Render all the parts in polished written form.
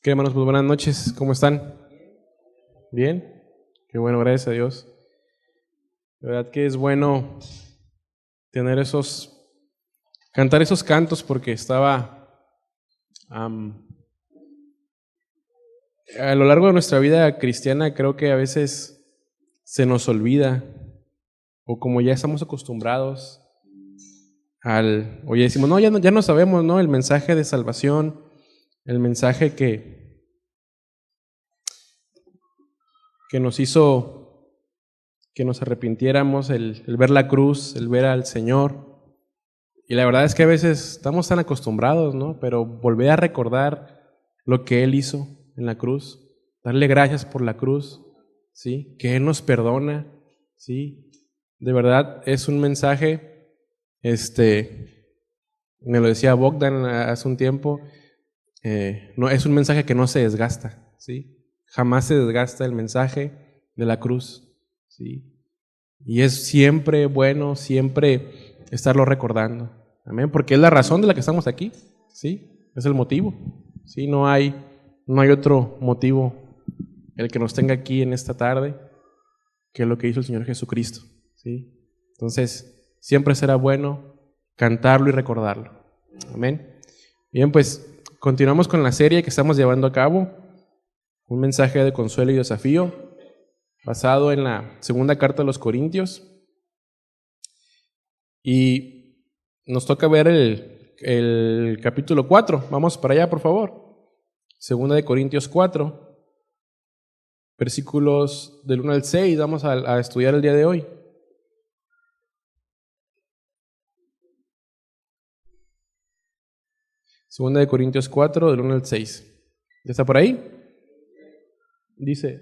¿Qué hermanos? Pues buenas noches, ¿cómo están? ¿Bien? Qué bueno, gracias a Dios. De verdad que es bueno tener cantar esos cantos porque a lo largo de nuestra vida cristiana creo que a veces se nos olvida o como ya estamos acostumbrados oye, decimos, no, ya no sabemos, ¿no? El mensaje de salvación, el mensaje que nos hizo que nos arrepintiéramos, el ver la cruz, el ver al Señor. Y la verdad es que a veces estamos tan acostumbrados, ¿no? Pero volver a recordar lo que Él hizo en la cruz, darle gracias por la cruz, ¿sí? Que Él nos perdona, ¿sí? De verdad es un mensaje, me lo decía Bogdan hace un tiempo, no, es un mensaje que no se desgasta, ¿sí? Jamás se desgasta el mensaje de la cruz, ¿sí? Y es siempre bueno, siempre estarlo recordando, amén, porque es la razón de la que estamos aquí, ¿sí? Es el motivo, ¿sí? No hay otro motivo el que nos tenga aquí en esta tarde que lo que hizo el Señor Jesucristo, ¿sí? Entonces, siempre será bueno cantarlo y recordarlo, amén. Bien, pues continuamos con la serie que estamos llevando a cabo, un mensaje de consuelo y desafío, basado en la segunda carta de los Corintios. Y nos toca ver el capítulo 4. Vamos para allá, por favor. Segunda de Corintios 4, versículos del 1 al 6. Vamos a estudiar el día de hoy. Segunda de Corintios 4, del 1 al 6. ¿Ya está por ahí? Dice: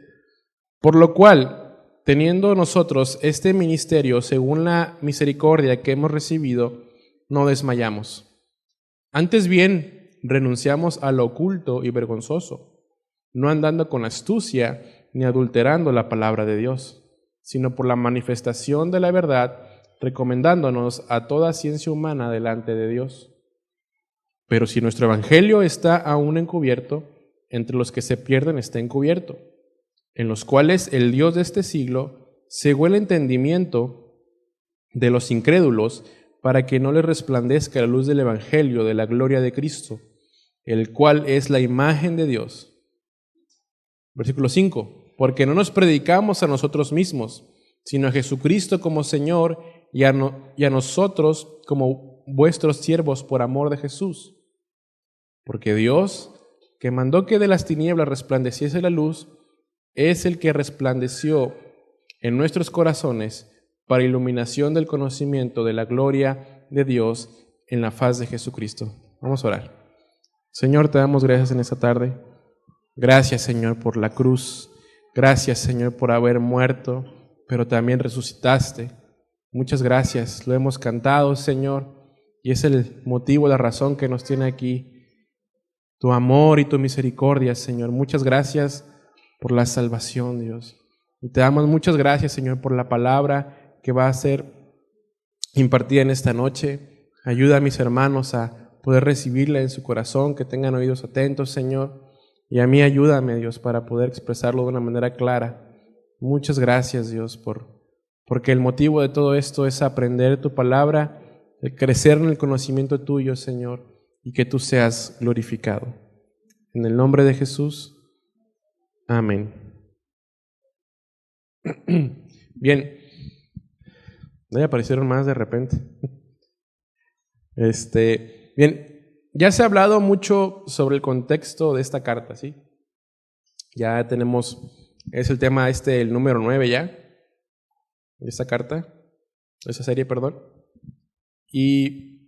por lo cual, teniendo nosotros este ministerio según la misericordia que hemos recibido, no desmayamos. Antes bien, renunciamos a lo oculto y vergonzoso, no andando con astucia ni adulterando la palabra de Dios, sino por la manifestación de la verdad, recomendándonos a toda ciencia humana delante de Dios. Pero si nuestro evangelio está aún encubierto, entre los que se pierden está encubierto, en los cuales el Dios de este siglo cegó el entendimiento de los incrédulos para que no les resplandezca la luz del evangelio de la gloria de Cristo, el cual es la imagen de Dios. Versículo 5. Porque no nos predicamos a nosotros mismos, sino a Jesucristo como Señor y a nosotros como vuestros siervos por amor de Jesús. Porque Dios, que mandó que de las tinieblas resplandeciese la luz, es el que resplandeció en nuestros corazones para iluminación del conocimiento de la gloria de Dios en la faz de Jesucristo. Vamos a orar. Señor, te damos gracias en esta tarde. Gracias, Señor, por la cruz. Gracias, Señor, por haber muerto, pero también resucitaste. Muchas gracias. Lo hemos cantado, Señor, y es el motivo, la razón que nos tiene aquí. Tu amor y tu misericordia, Señor. Muchas gracias por la salvación, Dios. Y te damos muchas gracias, Señor, por la palabra que va a ser impartida en esta noche. Ayuda a mis hermanos a poder recibirla en su corazón, que tengan oídos atentos, Señor. Y a mí ayúdame, Dios, para poder expresarlo de una manera clara. Muchas gracias, Dios, porque el motivo de todo esto es aprender tu palabra, el crecer en el conocimiento tuyo, Señor, y que tú seas glorificado. En el nombre de Jesús. Amén. Bien. ¿No aparecieron más de repente? Bien, ya se ha hablado mucho sobre el contexto de esta carta, ¿sí? Ya tenemos, es el tema el número 9 ya, de esta carta, de esa serie, perdón. Y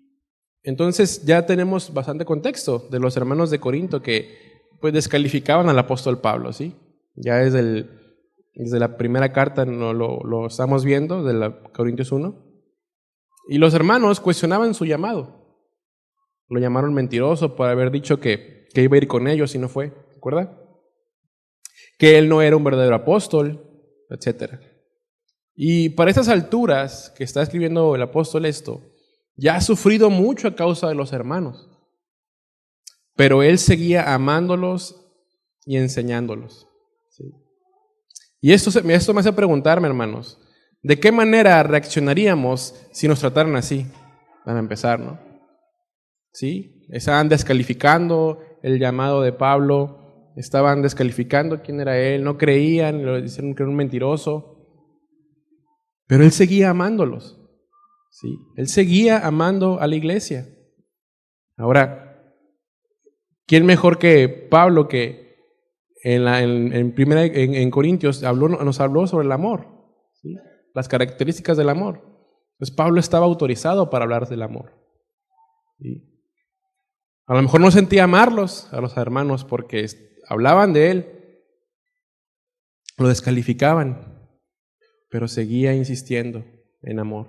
entonces ya tenemos bastante contexto de los hermanos de Corinto que pues descalificaban al apóstol Pablo, ¿sí? Ya desde la primera carta lo estamos viendo, de la Corintios 1. Y los hermanos cuestionaban su llamado. Lo llamaron mentiroso por haber dicho que iba a ir con ellos y no fue, ¿recuerda? Que él no era un verdadero apóstol, etc. Y para estas alturas que está escribiendo el apóstol esto, ya ha sufrido mucho a causa de los hermanos. Pero él seguía amándolos y enseñándolos. ¿Sí? Y esto me hace preguntarme, hermanos, ¿de qué manera reaccionaríamos si nos trataran así? Para empezar, ¿no? ¿Sí? Estaban descalificando el llamado de Pablo, estaban descalificando quién era él, no creían, le dijeron que era un mentiroso, pero él seguía amándolos. ¿Sí? Él seguía amando a la iglesia. Ahora, ¿quién mejor que Pablo que en Corintios nos habló sobre el amor? ¿Sí? Las características del amor. Pues Pablo estaba autorizado para hablar del amor. ¿Sí? A lo mejor no sentía amarlos a los hermanos porque hablaban de él, lo descalificaban, pero seguía insistiendo en amor.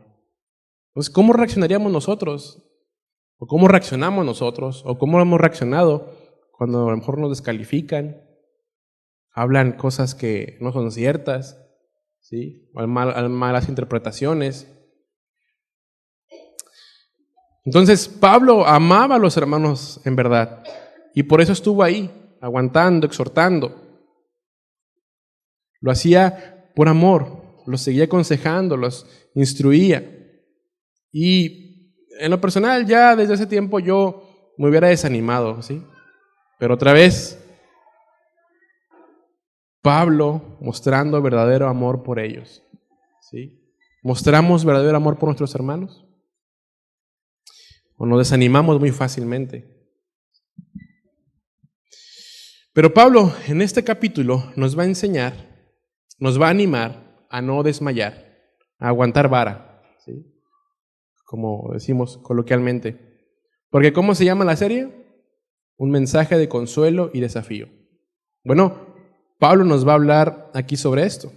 Entonces, ¿cómo reaccionaríamos nosotros? ¿O cómo reaccionamos nosotros? ¿O cómo hemos reaccionado cuando a lo mejor nos descalifican? Hablan cosas que no son ciertas, ¿sí? O malas interpretaciones. Entonces, Pablo amaba a los hermanos en verdad. Y por eso estuvo ahí, aguantando, exhortando. Lo hacía por amor, los seguía aconsejando, los instruía. Y en lo personal, ya desde ese tiempo yo me hubiera desanimado, ¿sí? Pero otra vez, Pablo mostrando verdadero amor por ellos, ¿sí? ¿Mostramos verdadero amor por nuestros hermanos? ¿O nos desanimamos muy fácilmente? Pero Pablo en este capítulo nos va a enseñar, nos va a animar a no desmayar, a aguantar vara, ¿sí? Como decimos coloquialmente. Porque ¿cómo se llama la serie? Un mensaje de consuelo y desafío. Bueno, Pablo nos va a hablar aquí sobre esto.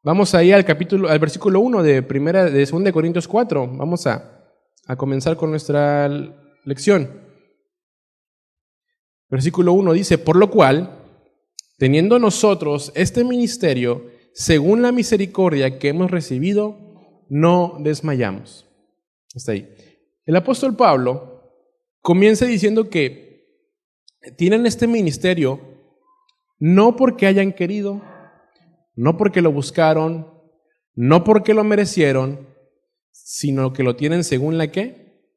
Vamos ahí al versículo 1 de 2 Corintios 4. Vamos a comenzar con nuestra lección. Versículo 1 dice: por lo cual, teniendo nosotros este ministerio, según la misericordia que hemos recibido, no desmayamos. Hasta ahí. El apóstol Pablo comienza diciendo que tienen este ministerio no porque hayan querido, no porque lo buscaron, no porque lo merecieron, sino que lo tienen según la ¿qué?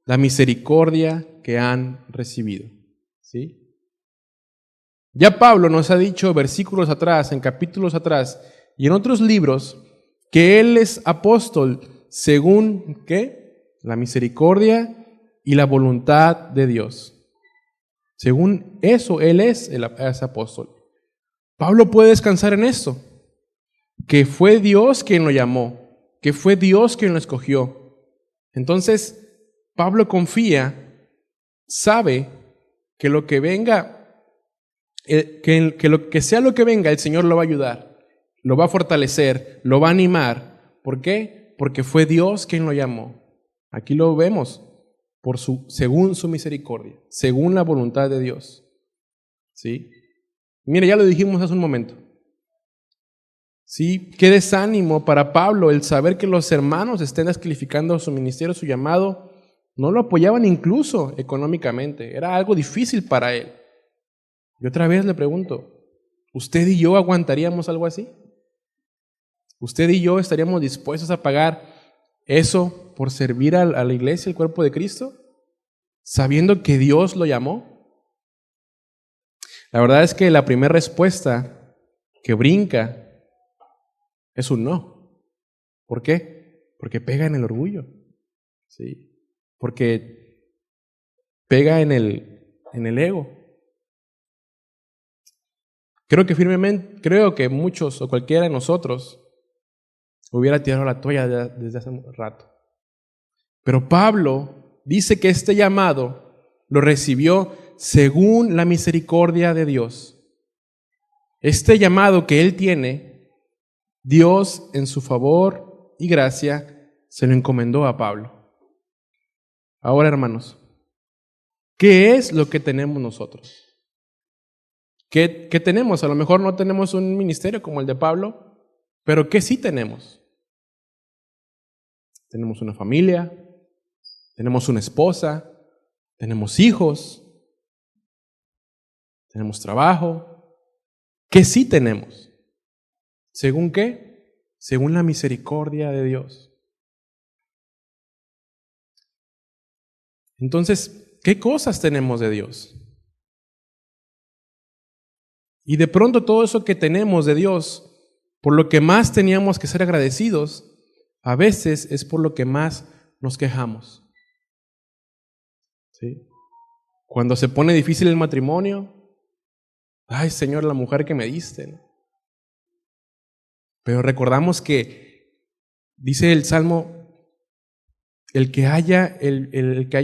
La misericordia que han recibido. ¿Sí? Ya Pablo nos ha dicho versículos atrás, en capítulos atrás y en otros libros, que él es apóstol según ¿qué? La misericordia y la voluntad de Dios. Según eso, él es apóstol. Pablo puede descansar en esto, que fue Dios quien lo llamó, que fue Dios quien lo escogió. Entonces, Pablo confía, sabe que lo que venga, que sea lo que venga, el Señor lo va a ayudar, lo va a fortalecer, lo va a animar. ¿Por qué? Porque fue Dios quien lo llamó. Aquí lo vemos, según su misericordia, según la voluntad de Dios. ¿Sí? Mire, ya lo dijimos hace un momento. ¿Sí? Qué desánimo para Pablo el saber que los hermanos estén descalificando su ministerio, su llamado. No lo apoyaban incluso económicamente. Era algo difícil para él. Y otra vez le pregunto, ¿usted y yo aguantaríamos algo así? ¿Usted y yo estaríamos dispuestos a pagar eso por servir a la iglesia, el cuerpo de Cristo? Sabiendo que Dios lo llamó. La verdad es que la primera respuesta que brinca es un no. ¿Por qué? Porque pega en el orgullo. ¿Sí? Porque pega en el ego. Creo que muchos o cualquiera de nosotros hubiera tirado la toalla desde hace un rato. Pero Pablo dice que este llamado lo recibió según la misericordia de Dios. Este llamado que él tiene, Dios en su favor y gracia se lo encomendó a Pablo. Ahora, hermanos, ¿qué es lo que tenemos nosotros? ¿Qué tenemos? A lo mejor no tenemos un ministerio como el de Pablo, pero ¿qué sí tenemos? Tenemos una familia, tenemos una esposa, tenemos hijos, tenemos trabajo, ¿Qué sí tenemos? ¿Según qué? Según la misericordia de Dios. Entonces, ¿qué cosas tenemos de Dios? Y de pronto todo eso que tenemos de Dios, por lo que más teníamos que ser agradecidos, a veces es por lo que más nos quejamos. ¿Sí? Cuando se pone difícil el matrimonio, ay Señor, la mujer que me diste. Pero recordamos que dice el Salmo, el que haya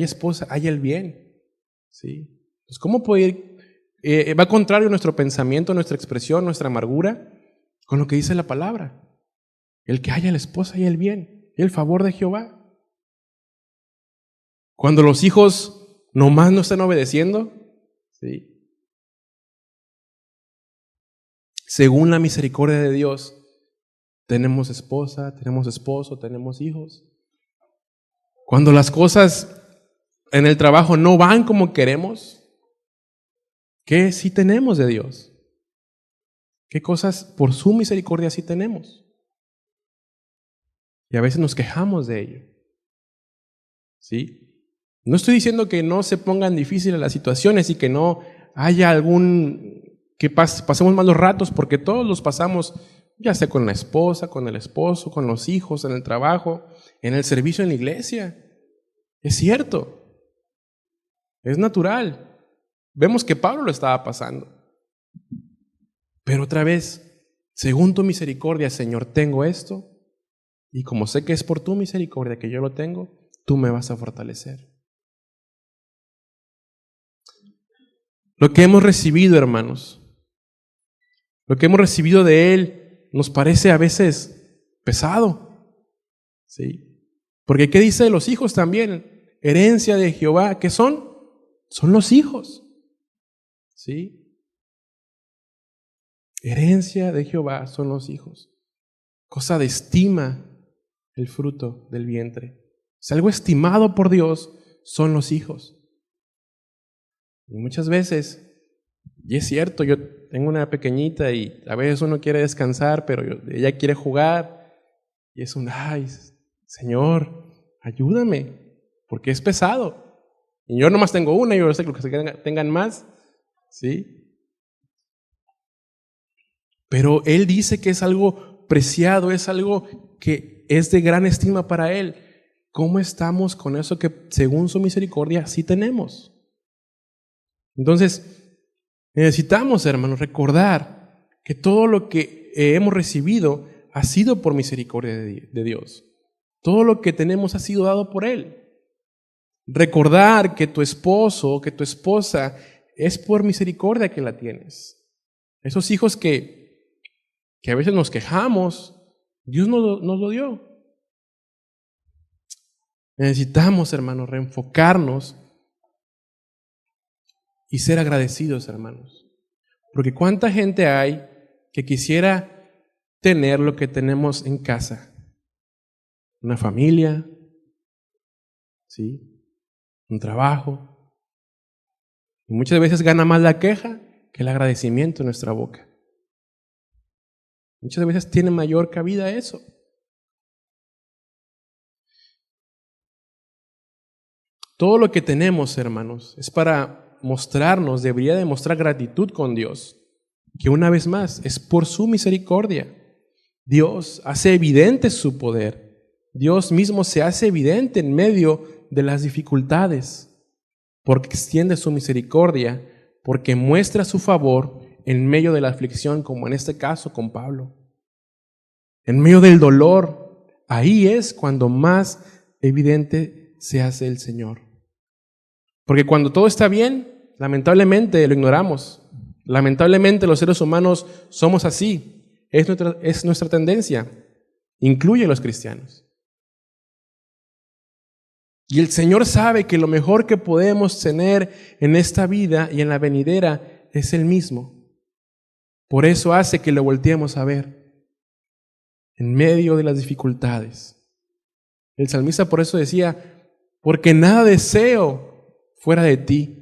esposa, haya el bien. ¿Sí? Pues ¿cómo puede ir? Va contrario a nuestro pensamiento, nuestra expresión, nuestra amargura, con lo que dice la palabra. El que haya la esposa, haya el bien, y el favor de Jehová. Cuando los hijos nomás no están obedeciendo, ¿sí? Según la misericordia de Dios, tenemos esposa, tenemos esposo, tenemos hijos. Cuando las cosas en el trabajo no van como queremos, ¿qué sí tenemos de Dios? ¿Qué cosas por su misericordia sí tenemos? Y a veces nos quejamos de ello. ¿Sí? No estoy diciendo que no se pongan difíciles las situaciones y que no haya que pasemos malos ratos, porque todos los pasamos, ya sea con la esposa, con el esposo, con los hijos, en el trabajo, en el servicio en la iglesia. Es cierto. Es natural. Vemos que Pablo lo estaba pasando. Pero otra vez, según tu misericordia, Señor, tengo esto, y como sé que es por tu misericordia que yo lo tengo, tú me vas a fortalecer. Lo que hemos recibido, hermanos, lo que hemos recibido de Él nos parece a veces pesado. ¿Sí? Porque ¿qué dice de los hijos también? Herencia de Jehová, ¿qué son? Son los hijos. ¿Sí? Herencia de Jehová son los hijos. Cosa de estima el fruto del vientre. Si algo estimado por Dios son los hijos. Y muchas veces, y es cierto, yo tengo una pequeñita y a veces uno quiere descansar, pero ella quiere jugar. Y es ay, Señor, ayúdame, porque es pesado. Y yo nomás tengo una, yo sé que los que tengan más, ¿sí? Pero Él dice que es algo preciado, es algo que es de gran estima para Él. ¿Cómo estamos con eso que según su misericordia sí tenemos? Entonces, necesitamos, hermanos, recordar que todo lo que hemos recibido ha sido por misericordia de Dios. Todo lo que tenemos ha sido dado por Él. Recordar que tu esposo, que tu esposa, es por misericordia que la tienes. Esos hijos que a veces nos quejamos, Dios nos lo dio. Necesitamos, hermanos, reenfocarnos y ser agradecidos, hermanos. Porque cuánta gente hay que quisiera tener lo que tenemos en casa. Una familia, ¿sí? Un trabajo. Y muchas veces gana más la queja que el agradecimiento en nuestra boca. Muchas veces tiene mayor cabida eso. Todo lo que tenemos, hermanos, es para mostrarnos, debería demostrar gratitud con Dios, que una vez más es por su misericordia. Dios hace evidente su poder. Dios mismo se hace evidente en medio de las dificultades, porque extiende su misericordia, porque muestra su favor en medio de la aflicción, como en este caso con Pablo. En medio del dolor, ahí es cuando más evidente se hace el Señor. Porque cuando todo está bien, lamentablemente lo ignoramos. Lamentablemente los seres humanos somos así. Es nuestra tendencia. Incluye a los cristianos. Y el Señor sabe que lo mejor que podemos tener en esta vida y en la venidera es Él mismo. Por eso hace que lo volteemos a ver en medio de las dificultades. El salmista por eso decía, porque nada deseo fuera de ti.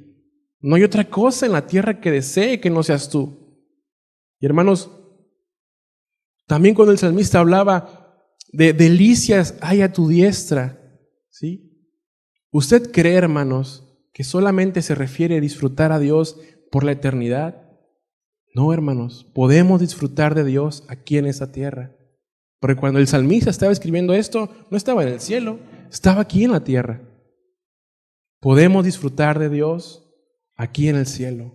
No hay otra cosa en la tierra que desee que no seas tú. Y hermanos, también cuando el salmista hablaba de delicias hay a tu diestra, ¿sí? ¿Usted cree, hermanos, que solamente se refiere a disfrutar a Dios por la eternidad? No, hermanos, podemos disfrutar de Dios aquí en esta tierra. Porque cuando el salmista estaba escribiendo esto, no estaba en el cielo, estaba aquí en la tierra. Podemos disfrutar de Dios aquí en el cielo.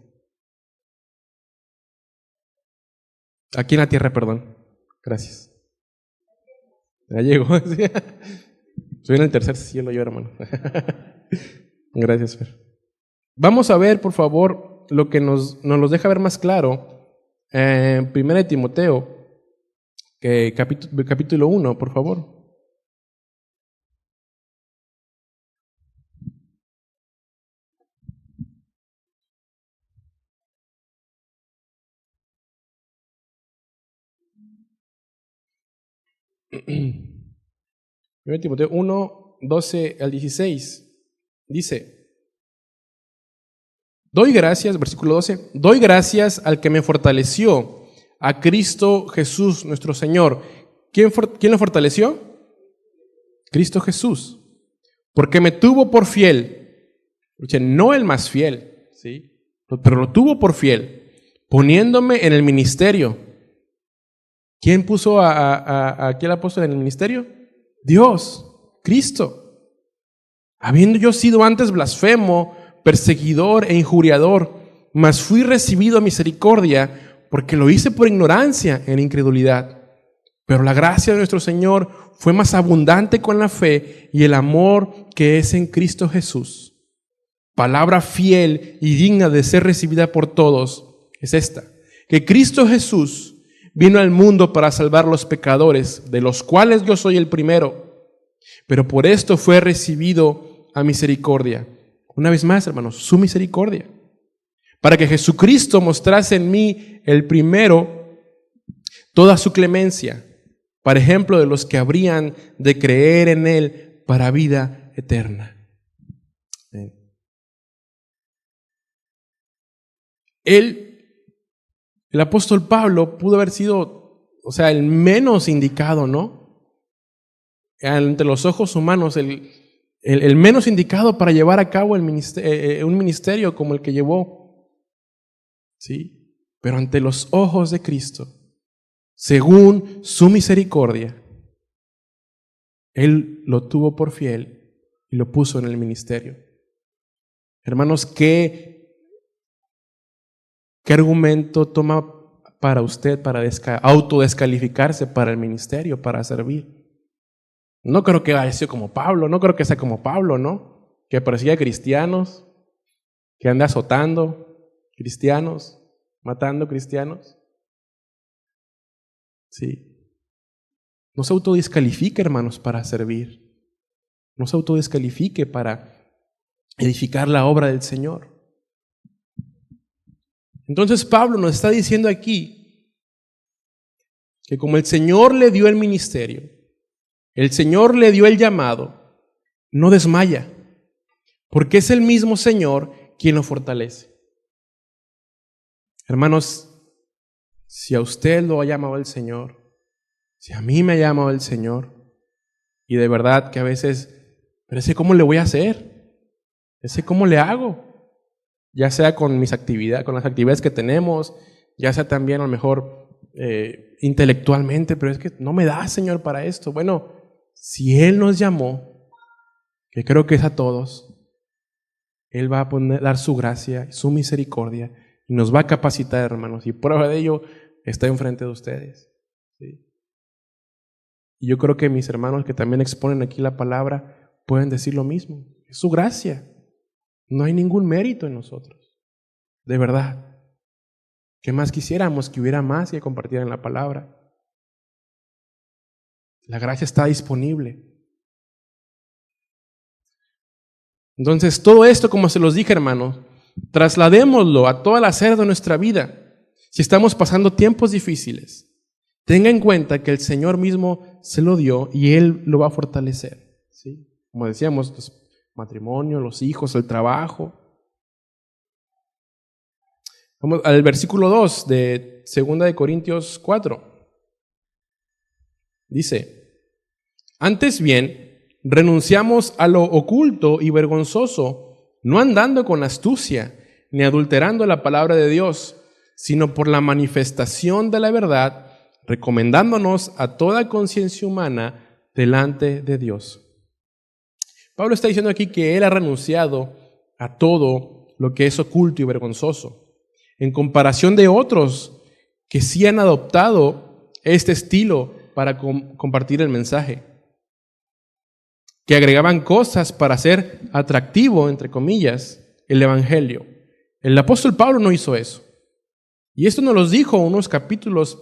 Aquí en la tierra, perdón. Gracias. Ya llegó. Soy en el tercer cielo yo, hermano. Gracias, Fer. Vamos a ver, por favor, lo que nos los deja ver más claro en 1 Timoteo, capítulo 1, por favor. Timoteo 1, 12 al 16. Dice, doy gracias, versículo 12, doy gracias al que me fortaleció, a Cristo Jesús nuestro Señor. ¿Quién lo fortaleció? Cristo Jesús. Porque me tuvo por fiel, no el más fiel, ¿sí? Pero lo tuvo por fiel, poniéndome en el ministerio. ¿Quién puso a aquel apóstol en el ministerio? Dios, Cristo. Habiendo yo sido antes blasfemo, perseguidor e injuriador, mas fui recibido a misericordia, porque lo hice por ignorancia en incredulidad. Pero la gracia de nuestro Señor fue más abundante con la fe y el amor que es en Cristo Jesús. Palabra fiel y digna de ser recibida por todos es esta: que Cristo Jesús vino al mundo para salvar a los pecadores, de los cuales yo soy el primero, pero por esto fue recibido a misericordia. Una vez más, hermanos, su misericordia, para que Jesucristo mostrase en mí el primero toda su clemencia, para ejemplo de los que habrían de creer en Él para vida eterna. El apóstol Pablo pudo haber sido, el menos indicado, ¿no? Ante los ojos humanos, el menos indicado para llevar a cabo un ministerio como el que llevó. ¿Sí? Pero ante los ojos de Cristo, según su misericordia, Él lo tuvo por fiel y lo puso en el ministerio. Hermanos, ¿qué argumento toma para usted para autodescalificarse para el ministerio, para servir? No creo que haya sido como Pablo, no creo que sea como Pablo, ¿no? Que persigue a cristianos, que anda azotando cristianos, matando cristianos. Sí. No se autodescalifique, hermanos, para servir. No se autodescalifique para edificar la obra del Señor. Entonces Pablo nos está diciendo aquí que como el Señor le dio el ministerio, el Señor le dio el llamado, no desmaya, porque es el mismo Señor quien lo fortalece. Hermanos, si a usted lo ha llamado el Señor, si a mí me ha llamado el Señor, y de verdad que a veces, pero ese cómo le voy a hacer, ese cómo le hago, ya sea con mis actividades, con las actividades que tenemos, ya sea también a lo mejor intelectualmente, pero es que no me da, Señor, para esto. Bueno, si Él nos llamó, que creo que es a todos, Él va a dar su gracia, su misericordia, y nos va a capacitar, hermanos, y prueba de ello está enfrente de ustedes. ¿Sí? Y yo creo que mis hermanos que también exponen aquí la palabra pueden decir lo mismo. Es su gracia. No hay ningún mérito en nosotros. De verdad. ¿Qué más quisiéramos? Que hubiera más que compartieran la palabra. La gracia está disponible. Entonces, todo esto, como se los dije, hermanos, trasladémoslo a toda la esfera de nuestra vida. Si estamos pasando tiempos difíciles, tenga en cuenta que el Señor mismo se lo dio y Él lo va a fortalecer. ¿Sí? Como decíamos, los matrimonios, los hijos, el trabajo. Vamos al versículo 2 de 2 de Corintios 4. Dice, antes bien, renunciamos a lo oculto y vergonzoso, no andando con astucia, ni adulterando la palabra de Dios, sino por la manifestación de la verdad, recomendándonos a toda conciencia humana delante de Dios. Pablo está diciendo aquí que él ha renunciado a todo lo que es oculto y vergonzoso, en comparación de otros que sí han adoptado este estilo para compartir el mensaje, que agregaban cosas para hacer atractivo, entre comillas, el evangelio. El apóstol Pablo no hizo eso. Y esto nos lo dijo unos capítulos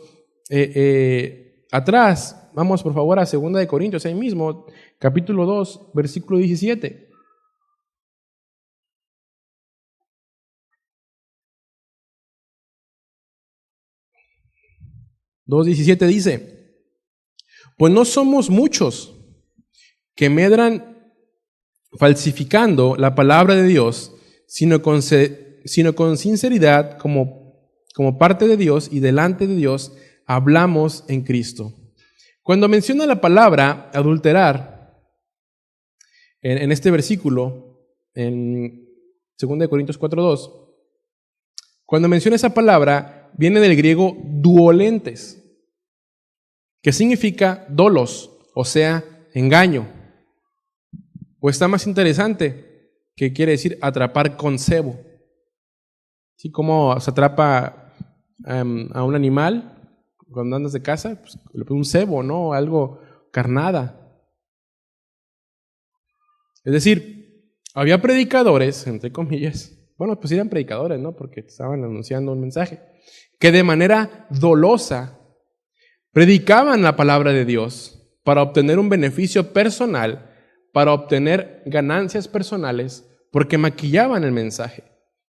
atrás. Vamos por favor a 2 de Corintios, ahí mismo, capítulo 2, versículo 17. Dos 17 dice, pues no somos muchos que medran falsificando la palabra de Dios, sino con sinceridad como parte de Dios y delante de Dios hablamos en Cristo. Cuando menciona la palabra adulterar en este versículo, en 2 de Corintios 4:2, cuando menciona esa palabra viene del griego duolentes, que significa dolos, o sea, engaño. O está más interesante, que quiere decir atrapar con cebo. ¿Sí? Como se atrapa a un animal cuando andas de caza, pues, le pones un cebo, ¿no? Algo carnada. Es decir, había predicadores, entre comillas, bueno, pues eran predicadores, ¿no? Porque estaban anunciando un mensaje, que de manera dolosa predicaban la palabra de Dios para obtener un beneficio personal, para obtener ganancias personales, porque maquillaban el mensaje.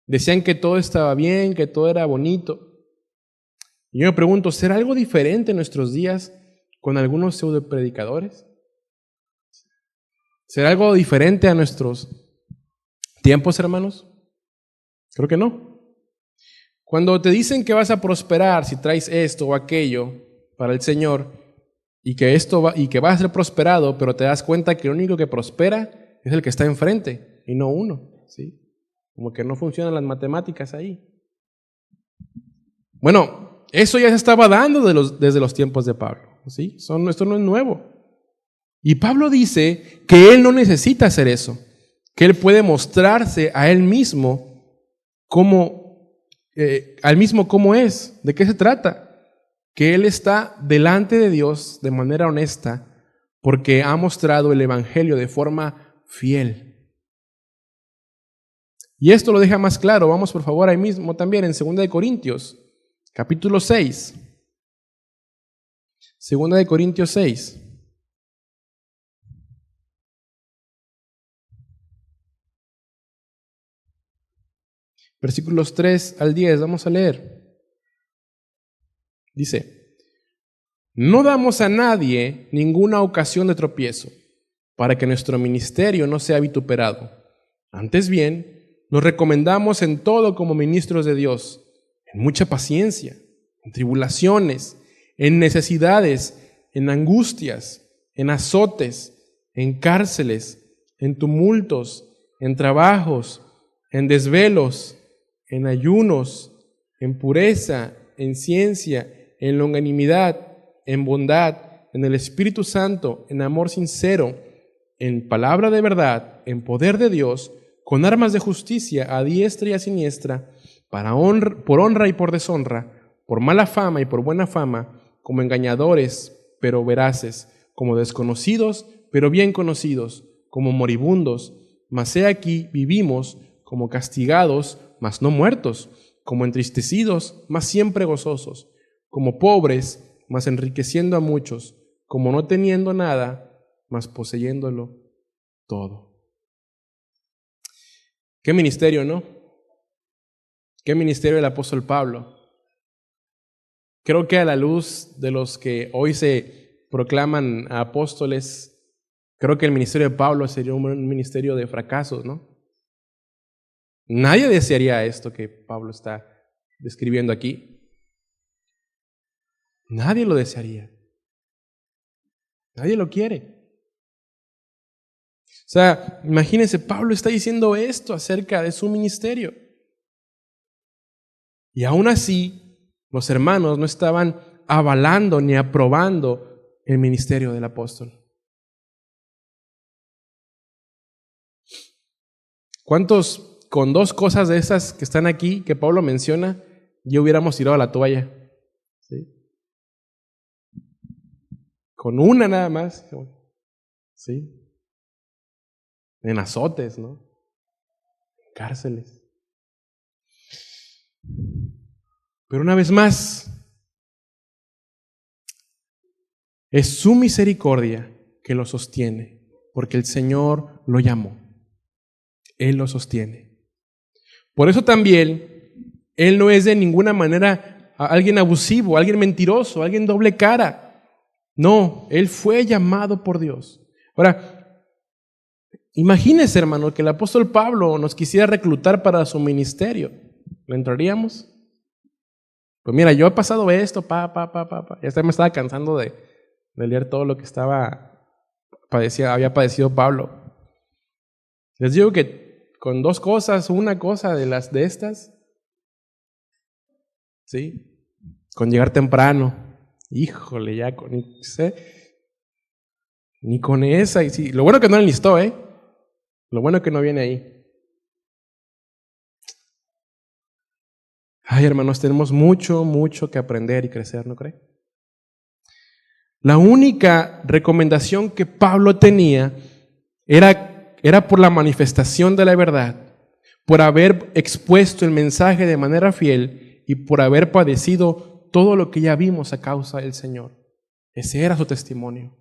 Decían que todo estaba bien, que todo era bonito. Y yo me pregunto, ¿será algo diferente en nuestros días con algunos pseudopredicadores? ¿Será algo diferente a nuestros tiempos, hermanos? Creo que no. Cuando te dicen que vas a prosperar si traes esto o aquello para el Señor, y que vas a ser prosperado, pero te das cuenta que el único que prospera es el que está enfrente y no uno, ¿sí? Como que no funcionan las matemáticas ahí. Bueno, eso ya se estaba dando desde los tiempos de Pablo, ¿sí? Esto no es nuevo. Y Pablo dice que él no necesita hacer eso, que él puede mostrarse a él mismo como es. ¿De qué se trata? Que él está delante de Dios de manera honesta porque ha mostrado el evangelio de forma fiel. Y esto lo deja más claro. Vamos por favor ahí mismo también en 2 de Corintios, capítulo 6. 2 de Corintios 6. Versículos 3 al 10, vamos a leer. Dice, no damos a nadie ninguna ocasión de tropiezo para que nuestro ministerio no sea vituperado. Antes bien, nos recomendamos en todo como ministros de Dios, en mucha paciencia, en tribulaciones, en necesidades, en angustias, en azotes, en cárceles, en tumultos, en trabajos, en desvelos, en ayunos, en pureza, en ciencia, en longanimidad, en bondad, en el Espíritu Santo, en amor sincero, en palabra de verdad, en poder de Dios, con armas de justicia a diestra y a siniestra, por honra y por deshonra, por mala fama y por buena fama, como engañadores, pero veraces, como desconocidos, pero bien conocidos, como moribundos, mas he aquí vivimos, como castigados, mas no muertos, como entristecidos, mas siempre gozosos, como pobres, mas enriqueciendo a muchos, como no teniendo nada, mas poseyéndolo todo. Qué ministerio, ¿no? Qué ministerio del apóstol Pablo. Creo que a la luz de los que hoy se proclaman apóstoles, creo que el ministerio de Pablo sería un ministerio de fracasos, ¿no? Nadie desearía esto que Pablo está describiendo aquí. Nadie lo desearía. Nadie lo quiere. O sea, imagínense, Pablo está diciendo esto acerca de su ministerio. Y aún así, los hermanos no estaban avalando ni aprobando el ministerio del apóstol. ¿Cuántos con dos cosas de esas que están aquí, que Pablo menciona, ya hubiéramos tirado la toalla? ¿Sí? Con una nada más, ¿sí? En azotes, ¿no? En cárceles. Pero una vez más, es su misericordia que lo sostiene, porque el Señor lo llamó. Él lo sostiene. Por eso también, Él no es de ninguna manera alguien abusivo, alguien mentiroso, alguien doble cara. No, Él fue llamado por Dios. Ahora, imagínese, hermano, que el apóstol Pablo nos quisiera reclutar para su ministerio. ¿Le entraríamos? Pues mira, yo he pasado esto, ya me estaba cansando de leer todo lo que había padecido Pablo. Les digo que con dos cosas, una cosa de estas, ¿sí? Con llegar temprano, híjole, ya ni con esa, y sí, lo bueno que no enlistó, lo bueno que no viene ahí. Ay, hermanos, tenemos mucho que aprender y crecer, ¿no cree? La única recomendación que Pablo tenía era por la manifestación de la verdad, por haber expuesto el mensaje de manera fiel y por haber padecido todo lo que ya vimos a causa del Señor. Ese era su testimonio.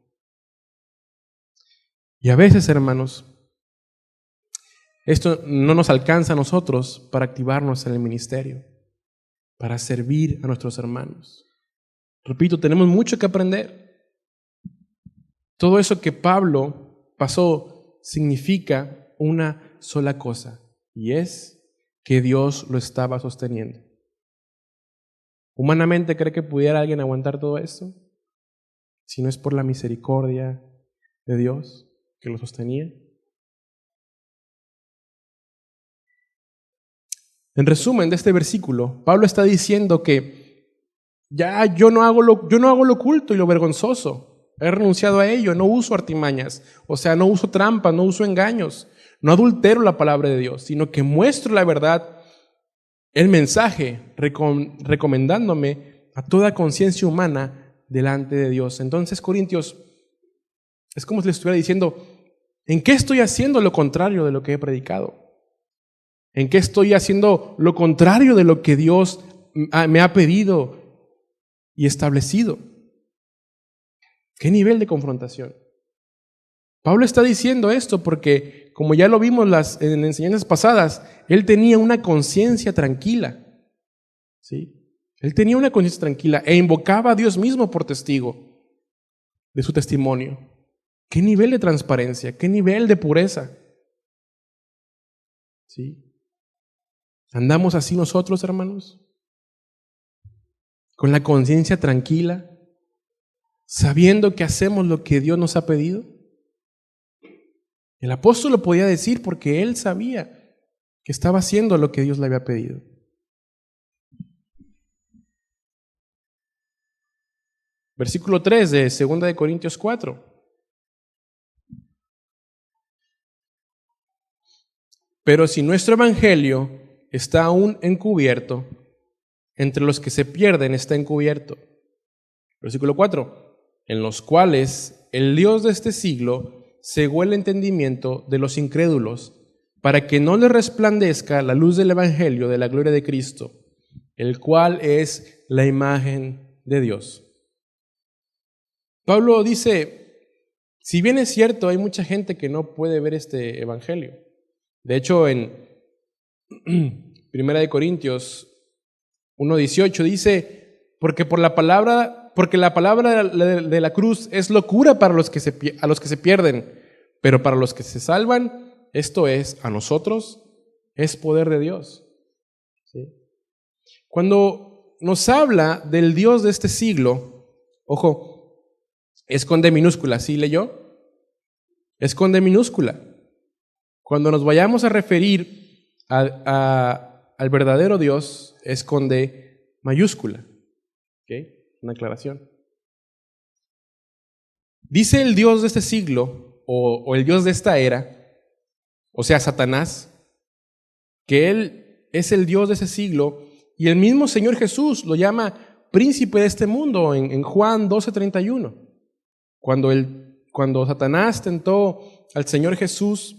Y a veces, hermanos, esto no nos alcanza a nosotros para activarnos en el ministerio, para servir a nuestros hermanos. Repito, tenemos mucho que aprender. Todo eso que Pablo pasó significa una sola cosa, y es que Dios lo estaba sosteniendo. ¿Humanamente cree que pudiera alguien aguantar todo esto? Si no es por la misericordia de Dios que lo sostenía. En resumen de este versículo, Pablo está diciendo que ya yo no hago lo oculto y lo vergonzoso. He renunciado a ello, no uso artimañas, o sea, no uso trampas, no uso engaños, no adultero la palabra de Dios, sino que muestro la verdad, el mensaje, recomendándome a toda conciencia humana delante de Dios. Entonces, Corintios, es como si le estuviera diciendo, ¿en qué estoy haciendo lo contrario de lo que he predicado? ¿En qué estoy haciendo lo contrario de lo que Dios me ha pedido y establecido? ¿Qué nivel de confrontación? Pablo está diciendo esto porque, como ya lo vimos en enseñanzas pasadas, él tenía una conciencia tranquila. ¿Sí? Él tenía una conciencia tranquila e invocaba a Dios mismo por testigo de su testimonio. ¿Qué nivel de transparencia? ¿Qué nivel de pureza? ¿Sí? ¿Andamos así nosotros, hermanos? ¿Con la conciencia tranquila? ¿Sabiendo que hacemos lo que Dios nos ha pedido? El apóstol lo podía decir porque él sabía que estaba haciendo lo que Dios le había pedido. Versículo 3 de 2 de Corintios 4. Pero si nuestro evangelio está aún encubierto, entre los que se pierden está encubierto. Versículo 4. En los cuales el Dios de este siglo cegó el entendimiento de los incrédulos, para que no les resplandezca la luz del evangelio de la gloria de Cristo, el cual es la imagen de Dios. Pablo dice, si bien es cierto, hay mucha gente que no puede ver este evangelio. De hecho, en 1 Corintios 1:18 dice, porque la palabra de la cruz es locura para a los que se pierden, pero para los que se salvan, esto es, a nosotros, es poder de Dios. ¿Sí? Cuando nos habla del Dios de este siglo, ojo, es con D minúscula, ¿sí leyó? Es con D minúscula. Cuando nos vayamos a referir al verdadero Dios, es con D mayúscula. ¿Ok? Una aclaración. Dice el Dios de este siglo, o el Dios de esta era, o sea, Satanás, que Él es el Dios de ese siglo, y el mismo Señor Jesús lo llama príncipe de este mundo en Juan 12:31. Cuando Satanás tentó al Señor Jesús,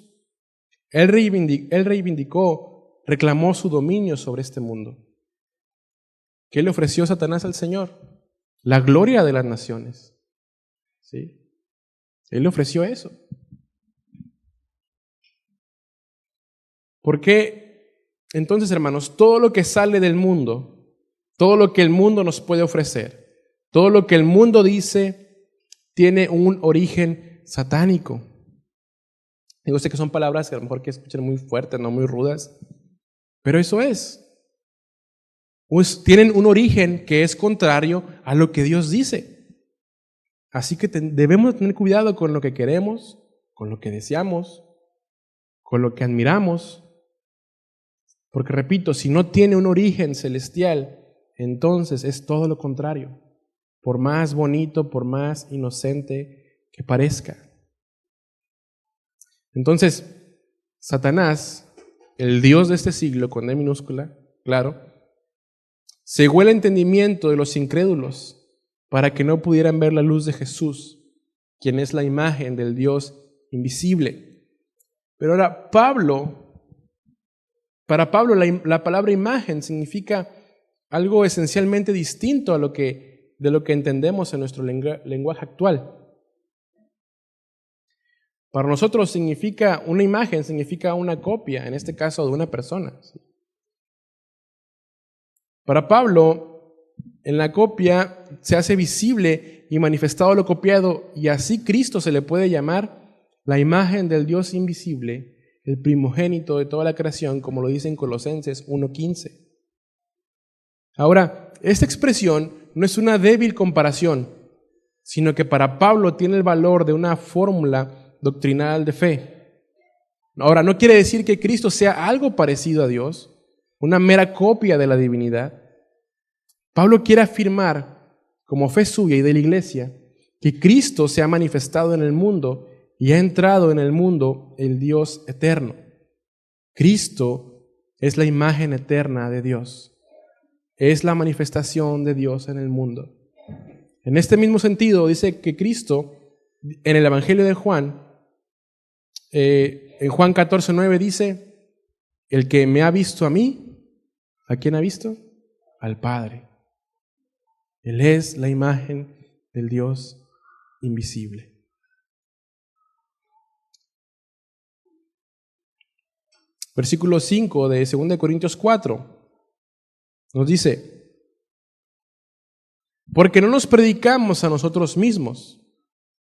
Él reivindicó, reclamó su dominio sobre este mundo. ¿Qué le ofreció Satanás al Señor? La gloria de las naciones. ¿Sí? Él le ofreció eso. ¿Por qué? Entonces, hermanos, todo lo que sale del mundo, todo lo que el mundo nos puede ofrecer, todo lo que el mundo dice, tiene un origen satánico. Digo, sé que son palabras que a lo mejor que escuchan muy fuertes, no muy rudas, pero eso es. Pues tienen un origen que es contrario a lo que Dios dice. Así que debemos tener cuidado con lo que queremos, con lo que deseamos, con lo que admiramos. Porque repito, si no tiene un origen celestial, entonces es todo lo contrario. Por más bonito, por más inocente que parezca. Entonces, Satanás, el Dios de este siglo, con D minúscula, claro, cegó el entendimiento de los incrédulos para que no pudieran ver la luz de Jesús, quien es la imagen del Dios invisible. Pero ahora, para Pablo la palabra imagen significa algo esencialmente distinto de lo que entendemos en nuestro lenguaje actual. Para nosotros una imagen significa una copia, en este caso de una persona. Para Pablo, en la copia se hace visible y manifestado lo copiado, y así Cristo se le puede llamar la imagen del Dios invisible, el primogénito de toda la creación, como lo dice en Colosenses 1:15. Ahora, esta expresión no es una débil comparación, sino que para Pablo tiene el valor de una fórmula doctrinal de fe. Ahora, no quiere decir que Cristo sea algo parecido a Dios, una mera copia de la divinidad. Pablo quiere afirmar, como fe suya y de la iglesia, que Cristo se ha manifestado en el mundo y ha entrado en el mundo el Dios eterno. Cristo es la imagen eterna de Dios. Es la manifestación de Dios en el mundo. En este mismo sentido, dice que Cristo, en el Evangelio de Juan, en Juan 14:9 dice, el que me ha visto a mí, ¿a quién ha visto? Al Padre. Él es la imagen del Dios invisible. Versículo 5 de 2 Corintios 4 nos dice, porque no nos predicamos a nosotros mismos,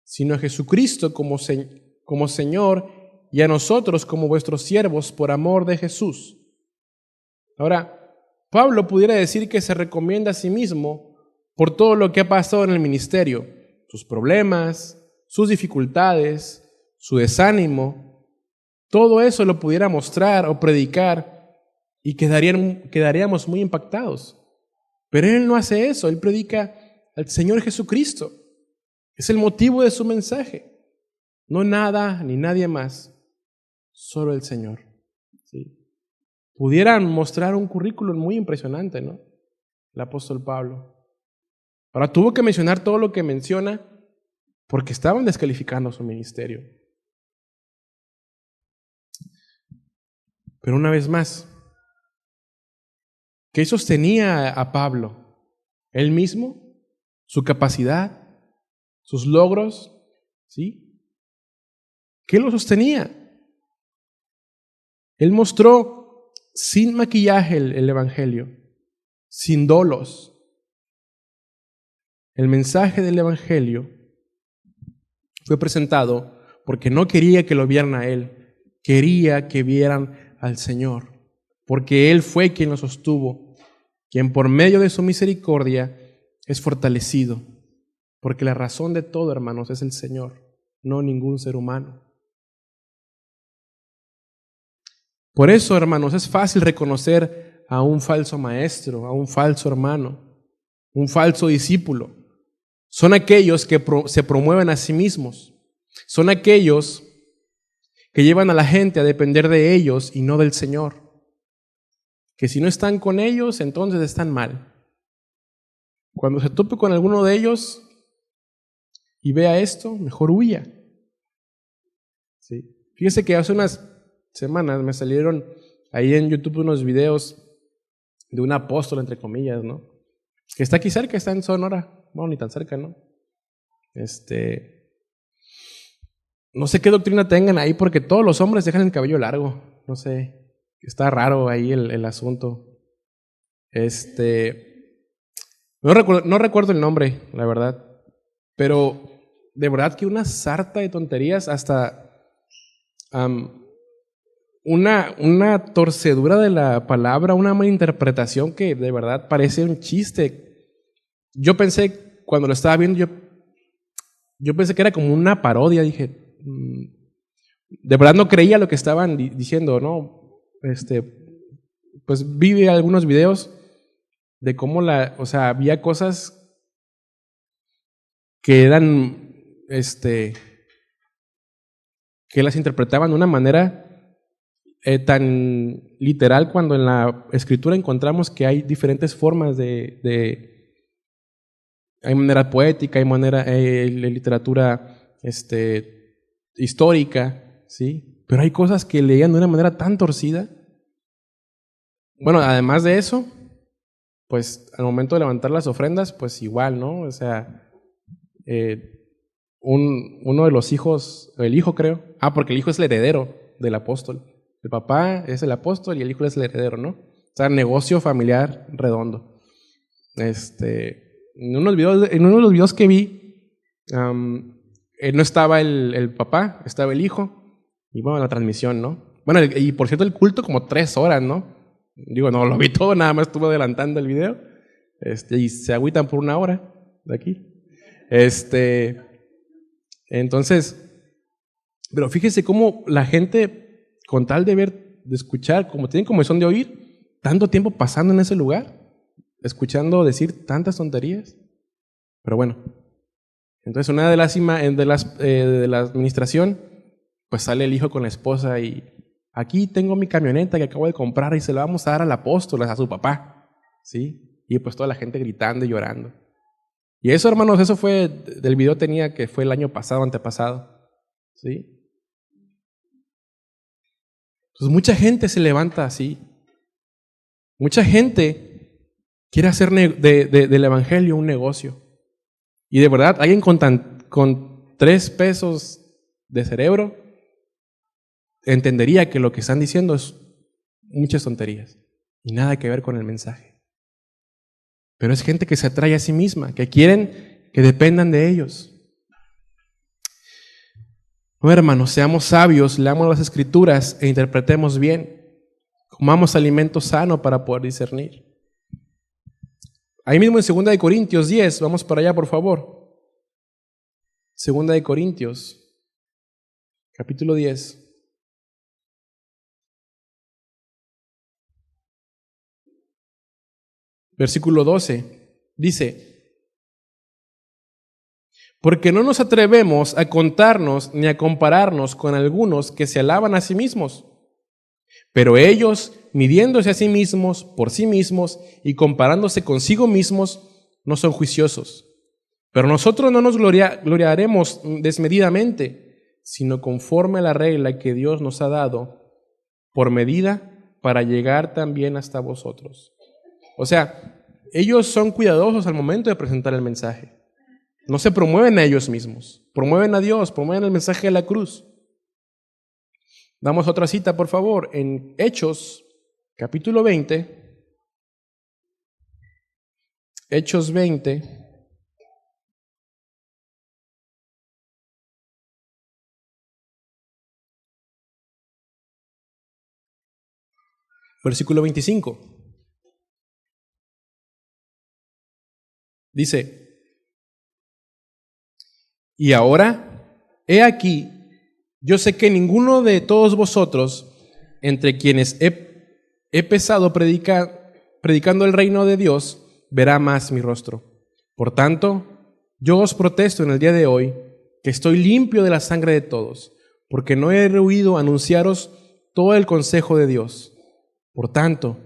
sino a Jesucristo como Señor y a nosotros como vuestros siervos por amor de Jesús. Ahora, Pablo pudiera decir que se recomienda a sí mismo por todo lo que ha pasado en el ministerio, sus problemas, sus dificultades, su desánimo, todo eso lo pudiera mostrar o predicar y quedaríamos muy impactados. Pero él no hace eso, él predica al Señor Jesucristo. Es el motivo de su mensaje. No nada ni nadie más, solo el Señor. ¿Sí? Pudieran mostrar un currículum muy impresionante, ¿no? El apóstol Pablo. Ahora tuvo que mencionar todo lo que menciona porque estaban descalificando su ministerio. Pero una vez más, ¿qué sostenía a Pablo? ¿Él mismo? ¿Su capacidad? ¿Sus logros? ¿Sí? ¿Qué lo sostenía? Él mostró sin maquillaje el Evangelio, sin dolos. El mensaje del Evangelio fue presentado porque no quería que lo vieran a Él, quería que vieran al Señor, porque Él fue quien lo sostuvo, quien por medio de su misericordia es fortalecido, porque la razón de todo, hermanos, es el Señor, no ningún ser humano. Por eso, hermanos, es fácil reconocer a un falso maestro, a un falso hermano, un falso discípulo. Son aquellos que se promueven a sí mismos. Son aquellos que llevan a la gente a depender de ellos y no del Señor. Que si no están con ellos, entonces están mal. Cuando se tope con alguno de ellos y vea esto, mejor huya. ¿Sí? Fíjese que hace unas semanas me salieron ahí en YouTube unos videos de un apóstol, entre comillas, ¿no? Que está aquí cerca, está en Sonora. Bueno, ni tan cerca, ¿no? No sé qué doctrina tengan ahí, porque todos los hombres dejan el cabello largo. No sé, está raro ahí el asunto. No recuerdo el nombre, la verdad. Pero de verdad que una sarta de tonterías, hasta una torcedura de la palabra, una mala interpretación que de verdad parece un chiste. Yo pensé, cuando lo estaba viendo, yo pensé que era como una parodia. Dije, de verdad no creía lo que estaban diciendo, ¿no? Pues vi algunos videos de cómo había cosas que eran, que las interpretaban de una manera tan literal, cuando en la escritura encontramos que hay diferentes formas hay manera poética, hay manera literatura histórica, ¿sí? Pero hay cosas que leían de una manera tan torcida. Bueno, además de eso, pues al momento de levantar las ofrendas, pues igual, ¿no? O sea, uno de los hijos, el hijo creo, porque el hijo es el heredero del apóstol. El papá es el apóstol y el hijo es el heredero, ¿no? O sea, negocio familiar redondo. En uno de los videos que vi, no estaba el papá, estaba el hijo, y bueno, la transmisión, ¿no? Bueno, y por cierto, el culto como 3 horas, ¿no? Digo, no lo vi todo, nada más estuve adelantando el video, y se agüitan por 1 hora de aquí. Entonces, pero fíjese cómo la gente, con tal de escuchar, como tienen comezón de oír, tanto tiempo pasando en ese lugar, escuchando decir tantas tonterías. Pero bueno, entonces una de la administración, pues sale el hijo con la esposa y aquí tengo mi camioneta que acabo de comprar y se la vamos a dar al apóstol, a su papá, ¿sí? Y pues toda la gente gritando y llorando. Y eso, hermanos, eso fue del video que fue el año pasado, antepasado, ¿sí? Entonces mucha gente se levanta así. Mucha gente quiere hacer del evangelio un negocio. Y de verdad, alguien con 3 pesos de cerebro entendería que lo que están diciendo es muchas tonterías y nada que ver con el mensaje. Pero es gente que se atrae a sí misma, que quieren que dependan de ellos. No, hermanos, seamos sabios, leamos las Escrituras e interpretemos bien. Comamos alimento sano para poder discernir. Ahí mismo en 2 de Corintios 10, vamos para allá por favor. 2 de Corintios, capítulo 10. Versículo 12, dice: porque no nos atrevemos a contarnos ni a compararnos con algunos que se alaban a sí mismos, pero ellos, midiéndose a sí mismos por sí mismos y comparándose consigo mismos, no son juiciosos. Pero nosotros no nos gloriaremos desmedidamente, sino conforme a la regla que Dios nos ha dado por medida para llegar también hasta vosotros. O sea, ellos son cuidadosos al momento de presentar el mensaje. No se promueven a ellos mismos, promueven a Dios, promueven el mensaje de la cruz. Damos otra cita, por favor, en Hechos, capítulo 20. Hechos 20. Versículo 25. Dice, y ahora, he aquí, yo sé que ninguno de todos vosotros, entre quienes he pesado predicando el reino de Dios, verá más mi rostro. Por tanto, yo os protesto en el día de hoy que estoy limpio de la sangre de todos, porque no he rehuido anunciaros todo el consejo de Dios. Por tanto,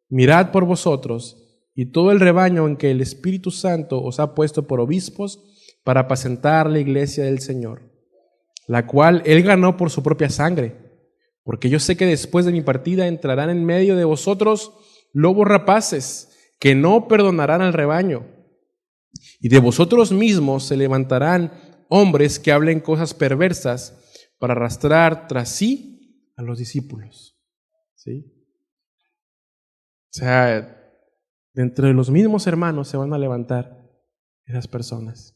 mirad por vosotros y todo el rebaño en que el Espíritu Santo os ha puesto por obispos para apacentar la iglesia del Señor, la cual Él ganó por su propia sangre. Porque yo sé que después de mi partida entrarán en medio de vosotros lobos rapaces, que no perdonarán al rebaño. Y de vosotros mismos se levantarán hombres que hablen cosas perversas para arrastrar tras sí a los discípulos. ¿Sí? O sea, dentro de los mismos hermanos se van a levantar esas personas.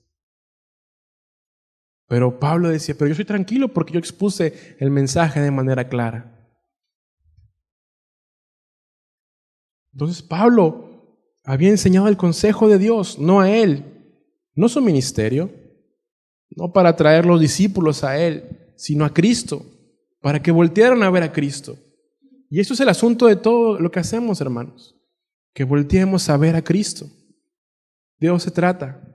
Pero Pablo decía, pero yo soy tranquilo porque yo expuse el mensaje de manera clara. Entonces Pablo había enseñado el consejo de Dios, no a él, no su ministerio, no para atraer los discípulos a él, sino a Cristo, para que voltearan a ver a Cristo. Y eso es el asunto de todo lo que hacemos, hermanos, que volteemos a ver a Cristo. De eso se trata.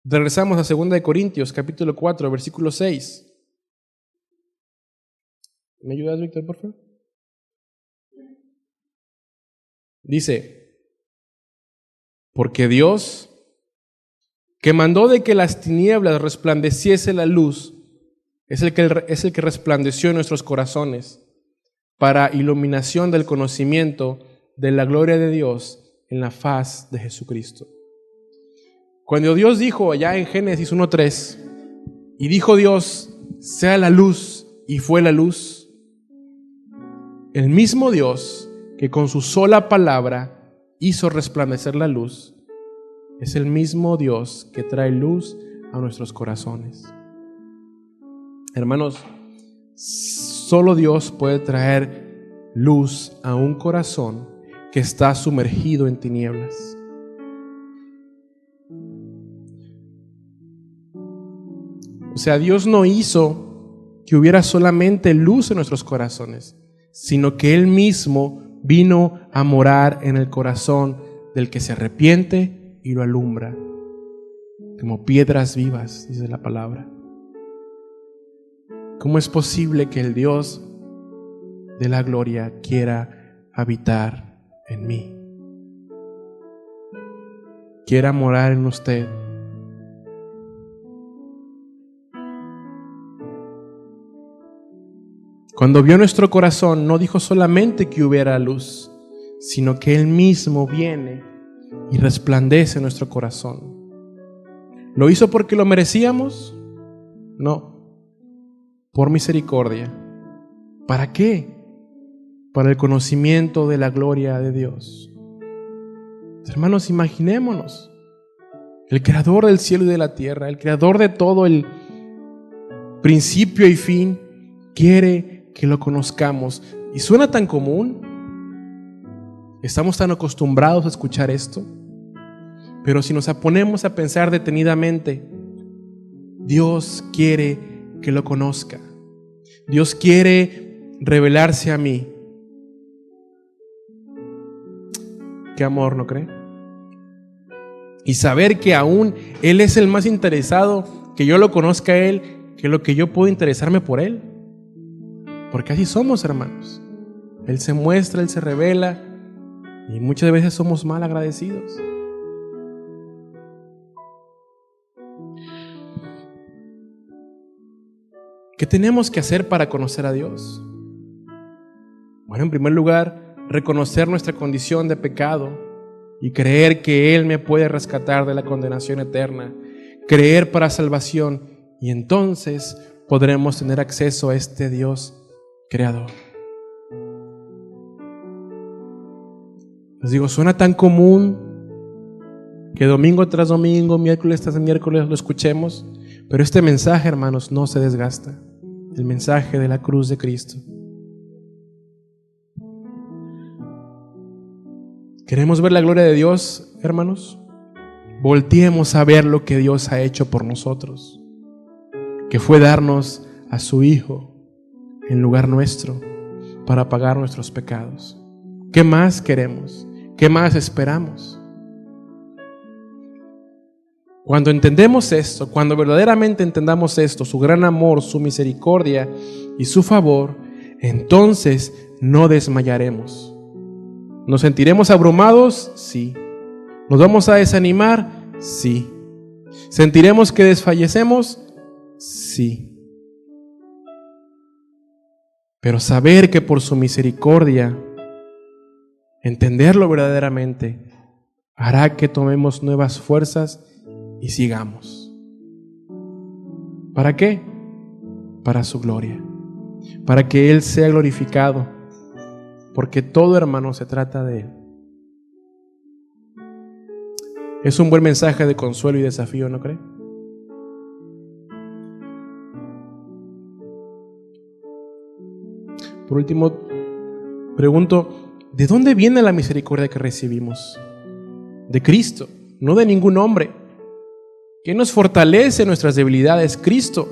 Regresamos a 2 Corintios, capítulo 4, versículo 6. ¿Me ayudas, Víctor, por favor? Dice, porque Dios, que mandó de que las tinieblas resplandeciese la luz, es el que resplandeció en nuestros corazones para iluminación del conocimiento de la gloria de Dios en la faz de Jesucristo. Cuando Dios dijo allá en Génesis 1:3, y dijo Dios, sea la luz, y fue la luz, el mismo Dios que con su sola palabra hizo resplandecer la luz, es el mismo Dios que trae luz a nuestros corazones. Hermanos, solo Dios puede traer luz a un corazón que está sumergido en tinieblas. O sea, Dios no hizo que hubiera solamente luz en nuestros corazones, sino que Él mismo vino a morar en el corazón del que se arrepiente y lo alumbra, como piedras vivas, dice la palabra. ¿Cómo es posible que el Dios de la gloria quiera habitar en mí? Quiera morar en usted. Cuando vio nuestro corazón, no dijo solamente que hubiera luz, sino que Él mismo viene y resplandece en nuestro corazón. ¿Lo hizo porque lo merecíamos? No, por misericordia. ¿Para qué? Para el conocimiento de la gloria de Dios. Hermanos, imaginémonos, el creador del cielo y de la tierra, el creador de todo, el principio y fin, quiere que lo conozcamos. Y suena tan común, estamos tan acostumbrados a escuchar esto, pero si nos ponemos a pensar detenidamente, Dios quiere que lo conozca. Dios quiere revelarse a mí. Qué amor, ¿no cree? Y saber que aún Él es el más interesado, que yo lo conozca a Él, que lo que yo puedo interesarme por Él. Porque así somos, hermanos. Él se muestra, Él se revela, y muchas veces somos mal agradecidos. ¿Qué tenemos que hacer para conocer a Dios? Bueno, en primer lugar, reconocer nuestra condición de pecado y creer que Él me puede rescatar de la condenación eterna, creer para salvación, y entonces podremos tener acceso a este Dios creador. Les digo, suena tan común que domingo tras domingo, miércoles tras miércoles lo escuchemos, pero este mensaje, hermanos, no se desgasta. El mensaje de la cruz de Cristo. ¿Queremos ver la gloria de Dios, hermanos? Volteemos a ver lo que Dios ha hecho por nosotros, que fue darnos a su Hijo en lugar nuestro para pagar nuestros pecados. ¿Qué más queremos? ¿Qué más esperamos? Cuando entendemos esto, cuando verdaderamente entendamos esto, su gran amor, su misericordia y su favor, entonces no desmayaremos. ¿Nos sentiremos abrumados? Sí. ¿Nos vamos a desanimar? Sí. ¿Sentiremos que desfallecemos? Sí. Pero saber que por su misericordia, entenderlo verdaderamente, hará que tomemos nuevas fuerzas y sigamos. ¿Para qué? Para su gloria, para que Él sea glorificado, porque todo, hermano, se trata de Él. Es un buen mensaje de consuelo y desafío, ¿no cree? Por último, pregunto, ¿de dónde viene la misericordia que recibimos? De Cristo, no de ningún hombre. ¿Qué nos fortalece en nuestras debilidades? Cristo.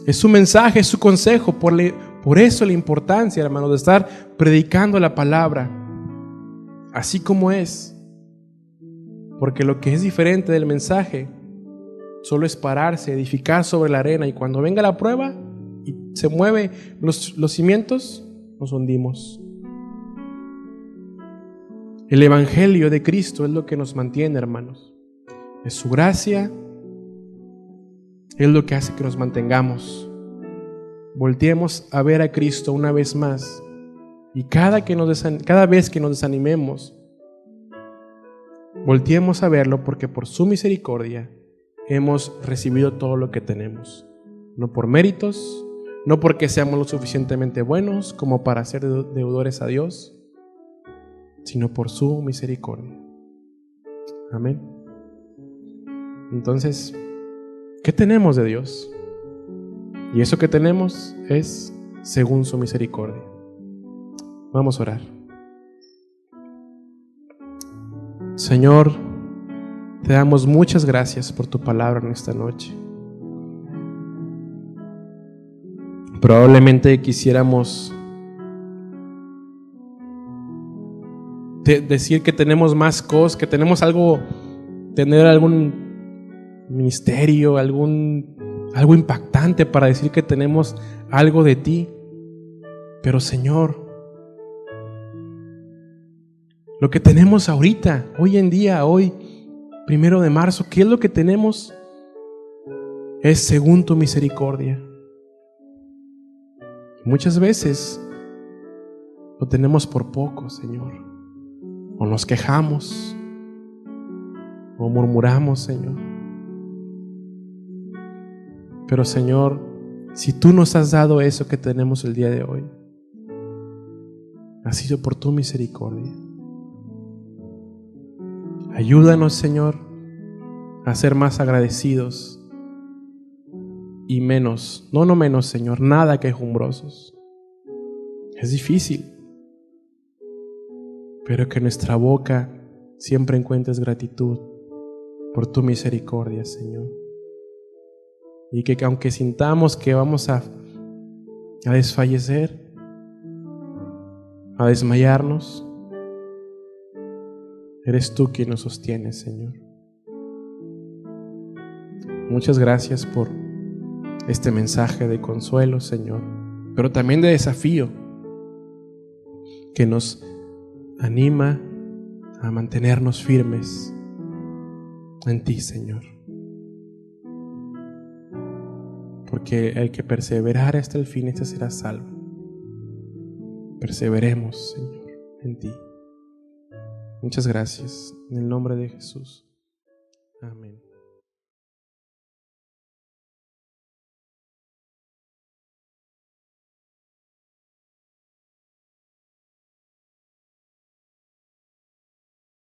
Es su mensaje, es su consejo. Por eso la importancia, hermano, de estar predicando la palabra así como es. Porque lo que es diferente del mensaje solo es pararse, edificar sobre la arena, y cuando venga la prueba y se mueven los cimientos, nos hundimos. El Evangelio de Cristo es lo que nos mantiene, hermanos. Es su gracia, es lo que hace que nos mantengamos. Volteemos a ver a Cristo una vez más, y cada vez que nos desanimemos, volteemos a verlo, porque por su misericordia hemos recibido todo lo que tenemos. No por méritos, no porque seamos lo suficientemente buenos como para ser deudores a Dios, sino por su misericordia. Amén. Entonces, ¿qué tenemos de Dios? Y eso que tenemos es según su misericordia. Vamos a orar. Señor, te damos muchas gracias por tu palabra en esta noche. Probablemente quisiéramos decir que tenemos más cosas, que tenemos algo, tener algún ministerio, algo impactante para decir que tenemos algo de ti. Pero Señor, lo que tenemos ahorita, hoy en día, hoy, 1 de marzo, ¿qué es lo que tenemos? Es según tu misericordia. Muchas veces lo tenemos por poco, Señor. O nos quejamos, o murmuramos, Señor. Pero Señor, si tú nos has dado eso que tenemos el día de hoy, ha sido por tu misericordia. Ayúdanos, Señor, a ser más agradecidos y menos, no menos, Señor, nada quejumbrosos. Es difícil, pero que nuestra boca siempre encuentres gratitud por tu misericordia, Señor. Y que aunque sintamos que vamos a desfallecer, a desmayarnos, eres tú quien nos sostiene, Señor. Muchas gracias por este mensaje de consuelo, Señor, pero también de desafío, que nos anima a mantenernos firmes en ti, Señor. Porque el que perseverar hasta el fin, este será salvo. Perseveremos, Señor, en ti. Muchas gracias. En el nombre de Jesús. Amén.